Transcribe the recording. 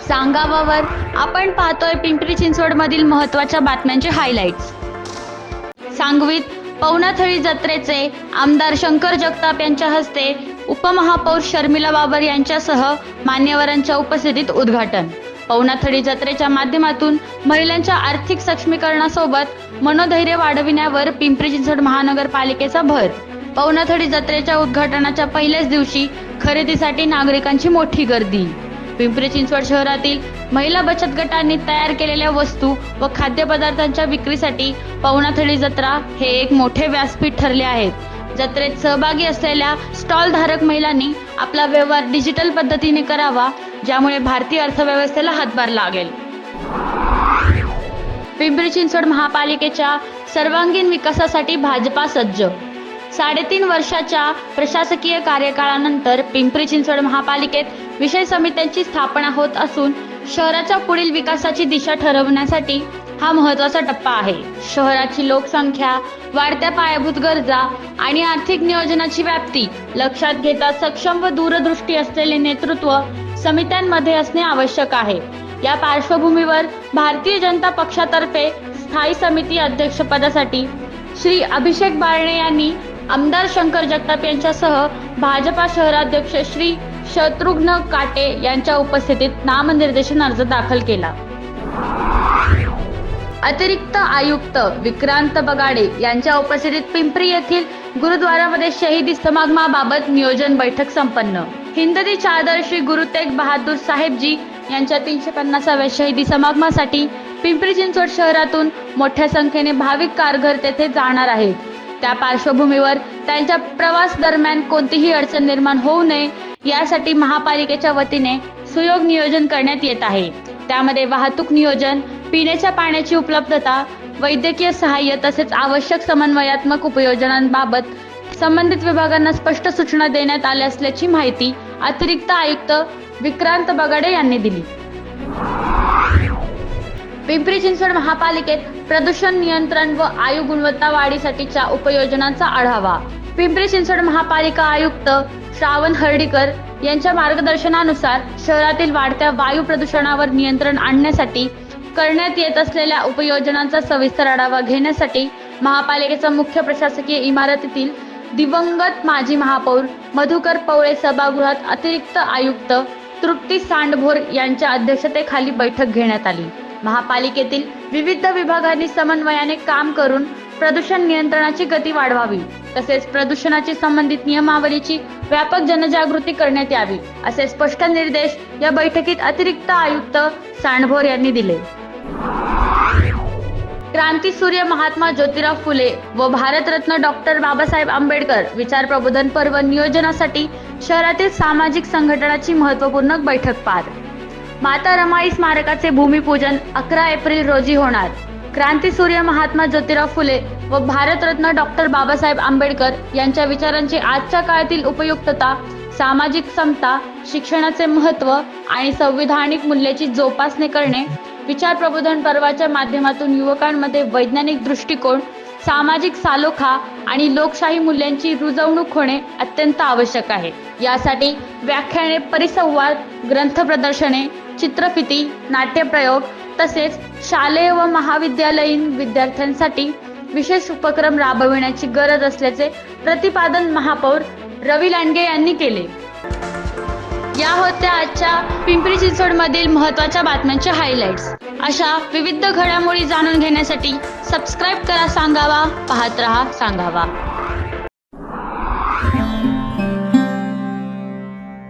सांगावावर आपण पाहतोय पिंपरी चिंचवड मधील महत्त्वाच्या बातम्यांचे हायलाइट्स। सांगवीत पवनाथळी जत्रेचे आमदार शंकर जगताप यांच्या हस्ते उपमहापौर शर्मिला बाबर यांच्यासह मान्यवरांच्या उपस्थितीत उद्घाटन। पवनाथळी जत्रेच्या माध्यमातून महिलांच्या आर्थिक सक्षमीकरणासोबत मनोधैर्य वाढविण्यावर पिंपरी चिंचवड महानगरपालिकेचा भर। पवनाथळी जत्रेच्या उद्घाटनाच्या पहिल्याच दिवशी खरेदीसाठी नागरिकांची मोठी गर्दी। पिंपरी चिंचवड शहरातील महिला बचत गटांनी तयार केलेल्या वस्तू व खाद्यपदार्थांच्या विक्रीसाठी पवनाथळी जत्रा हे एक मोठे व्यासपीठ ठरले आहे। जत्रेत सहभागी असलेल्या स्टॉल धारक महिलांनी आपला व्यवहार डिजिटल पद्धतीने करावा, ज्यामुळे भारतीय अर्थव्यवस्थेला हातभार लागेल। पिंपरी चिंचवड महापालिकेच्या सर्वांगीण विकासासाठी भाजपा सज्ज। 3.5 वर्षाच्या प्रशासकीय कार्यकाळानंतर पिंपरी चिंचवड महापालिकेत विषय समित्यांची स्थापना होत असून शहराच्या पुढील विकासाची दिशा ठरवण्यासाठी हा महत्त्वाचा टप्पा आहे। शहराची लोकसंख्या, वाढत्या पायाभूत गरजा आणि आर्थिक नियोजनाची व्याप्ती लक्षात घेता सक्षम व दूरदृष्टी असलेले नेतृत्व समित्यांमध्ये असणे आवश्यक आहे। या पार्श्वभूमीवर भारतीय जनता पक्षातर्फे स्थायी समिती अध्यक्षपदासाठी श्री अभिषेक बारणे यांनी आमदार शंकर जगताप यांच्यासह भाजपा शहराध्यक्ष श्री शत्रुघ्न काटे यांच्या उपस्थितीत नामनिर्देशन अर्ज दाखल केला। अतिरिक्त आयुक्त विक्रांत बगाडे यांच्या उपस्थितीत पिंपरी येथील गुरुद्वारामध्ये शहीदी समागमाबाबत नियोजन बैठक संपन्न। हिंदवी चादर श्री गुरु तेग बहादूर साहेबजी यांच्या 350व्या शहीदी समागमासाठी पिंपरी चिंचवड शहरातून मोठ्या संख्येने भाविक कारघर तेथे जाणार आहेत। त्या पार्श्वभूमीवर त्यांच्या प्रवास दरम्यान कोणतीही अडचण निर्माण होऊ नये यासाठी महापालिकेच्या वतीने सुयोग्य नियोजन करण्यात येत आहे। त्यामध्ये वाहतूक नियोजन, पिण्याच्या पाण्याची उपलब्धता, वैद्यकीय सहाय्य तसेच आवश्यक समन्वयात्मक उपयोजनांबाबत संबंधित विभागांना स्पष्ट सूचना देण्यात आल्या असल्याची माहिती अतिरिक्त आयुक्त विक्रांत बगाडे यांनी दिली। पिंपरी चिंचवड महापालिकेत प्रदूषण नियंत्रण व वायू गुणवत्ता वाढीसाठीच्या उपाययोजनांचा आढावा। पिंपरी चिंचवड महापालिका आयुक्त श्रावण हर्डीकर यांच्या मार्गदर्शनानुसार शहरातील वाढत्या वायू प्रदूषणावर नियंत्रण आणण्यासाठी करण्यात येत असलेल्या उपाययोजनांचा सविस्तर आढावा घेण्यासाठी महापालिकेच्या मुख्य प्रशासकीय इमारतीतील दिवंगत माजी महापौर मधुकर पवळे सभागृहात अतिरिक्त आयुक्त तृप्ती सांडभोर यांच्या अध्यक्षतेखाली बैठक घेण्यात आली। महापालिकेतील विविध विभागांनी समन्वयाने काम करून प्रदूषण नियंत्रणाची गती वाढवावी, तसेच प्रदूषणाची संबंधित नियमावलीची व्यापक जनजागृती करण्यात यावी, असे स्पष्ट निर्देश या बैठकीत अतिरिक्त आयुक्त सांडभोर यांनी दिले। क्रांतीसूर्य महात्मा ज्योतिराव फुले व भारतरत्न डॉक्टर बाबासाहेब आंबेडकर विचार प्रबोधन पर्व नियोजनासाठी शहरातील सामाजिक संघटनाची महत्त्वपूर्ण बैठक पार। माता रमाई स्मारकाचे भूमिपूजन 11 एप्रिल रोजी होणार। क्रांतीसूर्य महात्मा ज्योतिराव फुले व भारतरत्न डॉक्टर बाबासाहेब आंबेडकर यांच्या विचारांची आजच्या काळातील उपयुक्तता, सामाजिक समता, शिक्षणाचे महत्त्व आणि संविधानिक मूल्याची जोपासना करणे, विचार प्रबोधन पर्वाच्या माध्यमातून युवकांमध्ये वैज्ञानिक दृष्टिकोन, सामाजिक सालोखा आणि लोकशाही मूल्यांची रुजवणूक होणे अत्यंत आवश्यक आहे। यासाठी व्याख्याने, परिसंवाद, ग्रंथ प्रदर्शने, चित्रफिती, नाट्यप्रयोग तसेच शालेय व महाविद्यालयीन विद्यार्थ्यांसाठी विशेष उपक्रम राबविण्याची गरज असल्याचे प्रतिपादन महापौर रवी लांडगे यांनी केले। या होत्या आजच्या पिंपरी चिंचवड मधील महत्त्वाच्या बातम्यांचे हायलाइट्स। अशा विविध घडामोडी जाणून घेण्यासाठी सबस्क्राइब करा सांगावा, पाहत रहा सांगावा।